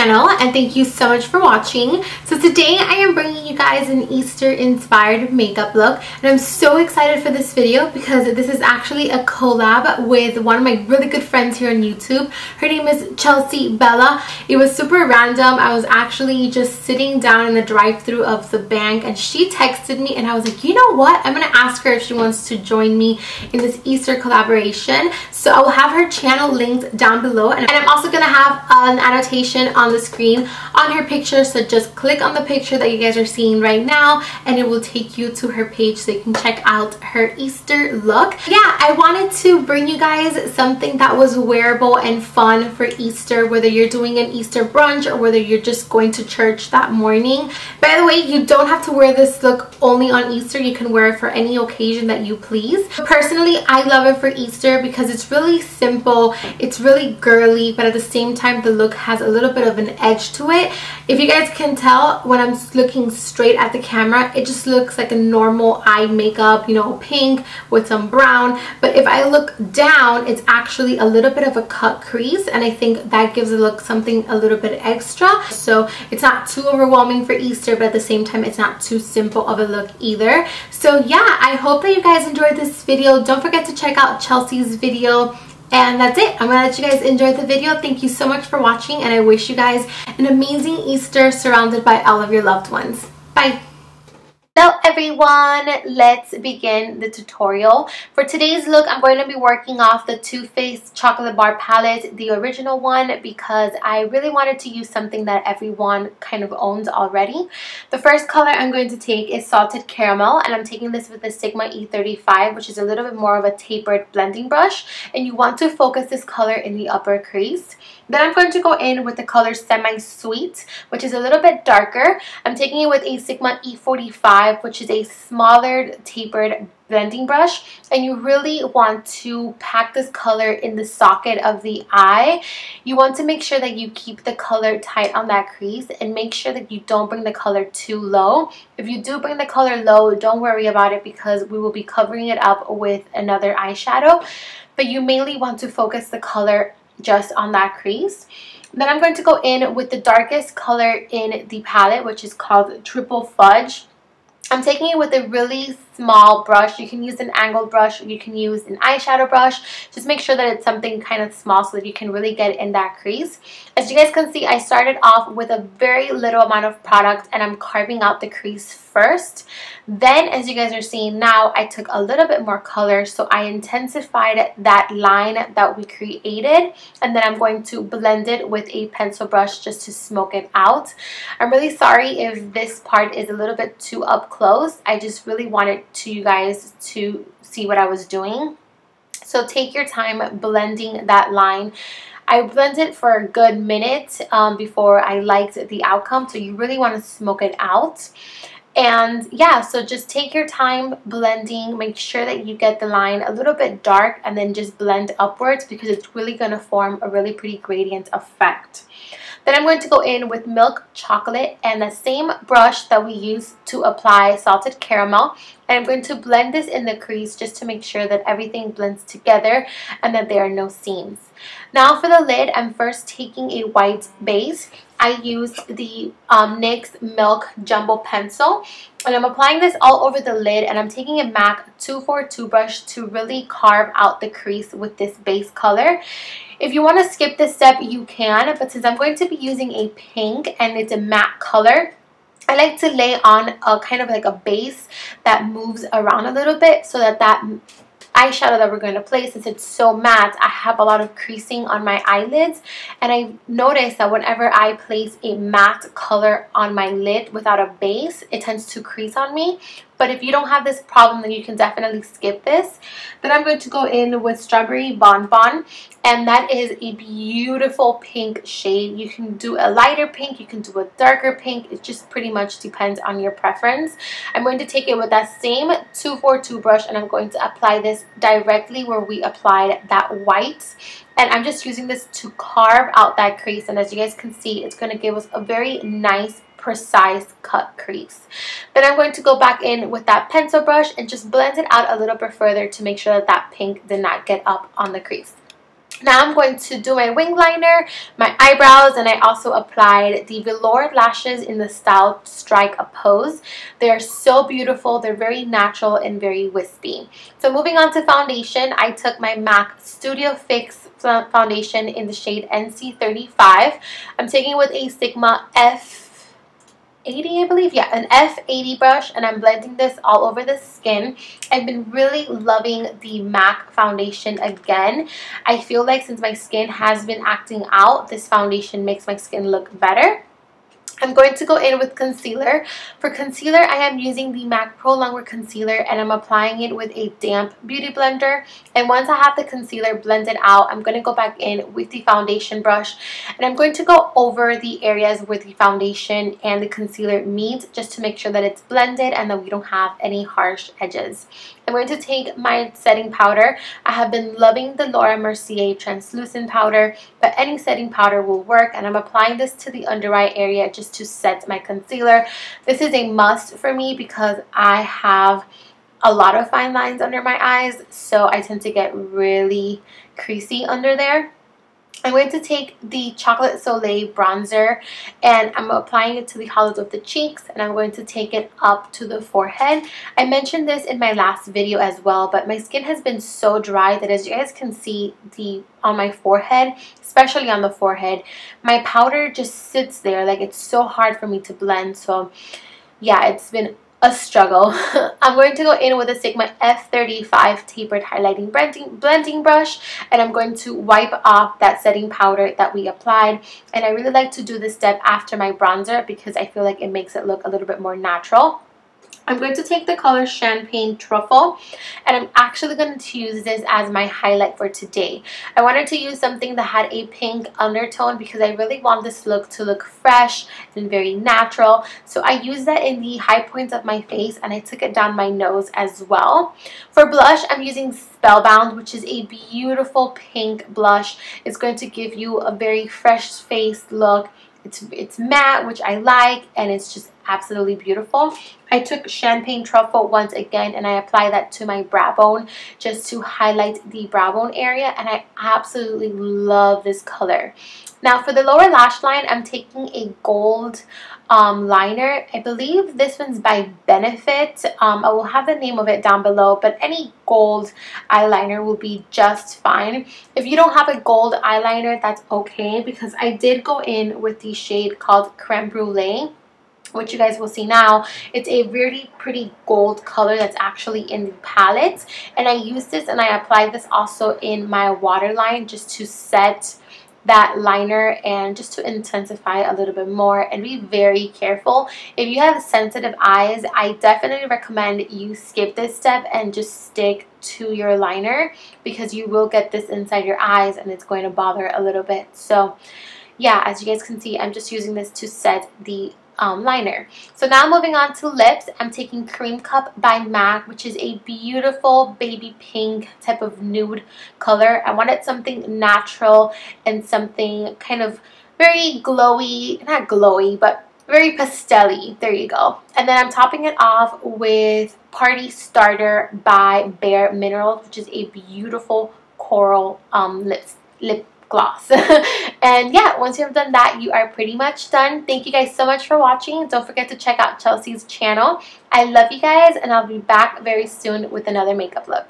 channel, and thank you so much for watching. So today I am bringing you guys an Easter inspired makeup look, and I'm so excited for this video because this is actually a collab with one of my really good friends here on YouTube. Her name is chelseabella. It was super random. I was actually just sitting down in the drive-thru of the bank and she texted me and I was like, you know what, I'm gonna ask her if she wants to join me in this Easter collaboration. So I will have her channel linked down below, and I'm also gonna have an annotation on the screen on her picture, so just click on the picture that you guys are seeing right now and it will take you to her page so you can check out her Easter look. Yeah, I wanted to bring you guys something that was wearable and fun for Easter, whether you're doing an Easter brunch or whether you're just going to church that morning. By the way, you don't have to wear this look only on Easter. You can wear it for any occasion that you please. Personally, I love it for Easter because it's really simple, it's really girly, but at the same time the look has a little bit of an edge to it. If you guys can tell, when I'm looking straight at the camera, it just looks like a normal eye makeup, you know, pink with some brown. But if I look down, it's actually a little bit of a cut crease, and I think that gives the look something a little bit extra. So it's not too overwhelming for Easter, but at the same time it's not too simple of a look either. So yeah, I hope that you guys enjoyed this video. Don't forget to check out Chelsea's video. And that's it. I'm gonna let you guys enjoy the video. Thank you so much for watching, and I wish you guys an amazing Easter surrounded by all of your loved ones. Bye. Hello everyone, let's begin the tutorial. For today's look, I'm going to be working off the Too Faced Chocolate Bar palette, the original one, because I really wanted to use something that everyone kind of owns already. The first color I'm going to take is Salted Caramel, and I'm taking this with the Sigma E35, which is a little bit more of a tapered blending brush, and you want to focus this color in the upper crease. Then I'm going to go in with the color Semi Sweet, which is a little bit darker. I'm taking it with a Sigma E45, which is a smaller tapered blending brush, and you really want to pack this color in the socket of the eye. You want to make sure that you keep the color tight on that crease, and make sure that you don't bring the color too low. If you do bring the color low, don't worry about it because we will be covering it up with another eyeshadow, but you mainly want to focus the color just on that crease. Then I'm going to go in with the darkest color in the palette, which is called Triple Fudge. I'm taking it with a really small brush. You can use an angled brush, or you can use an eyeshadow brush. Just make sure that it's something kind of small so that you can really get in that crease. As you guys can see, I started off with a very little amount of product and I'm carving out the crease first. Then, as you guys are seeing now, I took a little bit more color, so I intensified that line that we created, and then I'm going to blend it with a pencil brush just to smoke it out. I'm really sorry if this part is a little bit too up close. I just really wanted you guys to see what I was doing. So take your time blending that line. I blended for a good minute before I liked the outcome, so you really want to smoke it out. And yeah, so just take your time blending. Make sure that you get the line a little bit dark and then just blend upwards, because it's really going to form a really pretty gradient effect. Then I'm going to go in with Milk Chocolate and the same brush that we used to apply Salted Caramel. And I'm going to blend this in the crease just to make sure that everything blends together and that there are no seams. Now for the lid, I'm first taking a white base. I used the NYX Milk Jumbo Pencil, and I'm applying this all over the lid, and I'm taking a MAC 242 brush to really carve out the crease with this base color. If you want to skip this step, you can, but since I'm going to be using a pink and it's a matte color, I like to lay on a kind of like a base that moves around a little bit so that that eyeshadow that we're going to place, since it's so matte, I have a lot of creasing on my eyelids, and I notice that whenever I place a matte color on my lid without a base, it tends to crease on me. But if you don't have this problem, then you can definitely skip this. Then I'm going to go in with Strawberry Bonbon, and that is a beautiful pink shade. You can do a lighter pink, you can do a darker pink. It just pretty much depends on your preference. I'm going to take it with that same 242 brush, and I'm going to apply this directly where we applied that white. And I'm just using this to carve out that crease, and as you guys can see, it's going to give us a very nice precise cut crease. Then I'm going to go back in with that pencil brush and just blend it out a little bit further to make sure that that pink did not get up on the crease. Now I'm going to do my wing liner, my eyebrows, and I also applied the Velour lashes in the style Strike a Pose. They're so beautiful. They're very natural and very wispy. So moving on to foundation, I took my MAC Studio Fix foundation in the shade NC35. I'm taking it with a Sigma F80, I believe. Yeah, an F80 brush, and I'm blending this all over the skin. I've been really loving the MAC foundation again. I feel like since my skin has been acting out, this foundation makes my skin look better. I'm going to go in with concealer. For concealer, I am using the MAC Pro Longwear Concealer, and I'm applying it with a damp beauty blender. And once I have the concealer blended out, I'm going to go back in with the foundation brush, and I'm going to go over the areas where the foundation and the concealer meet, just to make sure that it's blended and that we don't have any harsh edges. I'm going to take my setting powder. I have been loving the Laura Mercier translucent powder, but any setting powder will work, and I'm applying this to the under eye area just to set my concealer. This is a must for me because I have a lot of fine lines under my eyes, so I tend to get really creasy under there. I'm going to take the Chocolate Soleil bronzer, and I'm applying it to the hollows of the cheeks, and I'm going to take it up to the forehead. I mentioned this in my last video as well, but my skin has been so dry that, as you guys can see, on my forehead, especially on the forehead, my powder just sits there. Like, it's so hard for me to blend. So yeah, it's been a struggle. I'm going to go in with a Sigma F35 tapered highlighting blending brush, and I'm going to wipe off that setting powder that we applied. And I really like to do this step after my bronzer because I feel like it makes it look a little bit more natural. I'm going to take the color Champagne Truffle, and I'm actually going to use this as my highlight for today. I wanted to use something that had a pink undertone because I really want this look to look fresh and very natural. So I used that in the high points of my face, and I took it down my nose as well. For blush, I'm using Spellbound, which is a beautiful pink blush. It's going to give you a very fresh faced look. It's matte, which I like, and it's just absolutely beautiful. I took Champagne Truffle once again, and I applied that to my brow bone just to highlight the brow bone area, and I absolutely love this color. Now for the lower lash line, I'm taking a gold liner. I believe this one's by Benefit. I will have the name of it down below, but any gold eyeliner will be just fine. If you don't have a gold eyeliner, that's okay, because I did go in with the shade called Creme Brulee, which you guys will see now. It's a really pretty gold color that's actually in the palette, and I use this and I apply this also in my waterline just to set that liner and just to intensify a little bit more. And be very careful. If you have sensitive eyes, I definitely recommend you skip this step and just stick to your liner, because you will get this inside your eyes and it's going to bother a little bit. So yeah, as you guys can see, I'm just using this to set the liner. So now moving on to lips, I'm taking Cream Cup by MAC, which is a beautiful baby pink type of nude color. I wanted something natural and something kind of very glowy, not glowy, but very pastel-y. There you go. And then I'm topping it off with Party Starter by Bare Minerals, which is a beautiful coral lip gloss. And yeah, once you have done that, you are pretty much done. Thank you guys so much for watching. Don't forget to check out Chelsea's channel. I love you guys, and I'll be back very soon with another makeup look.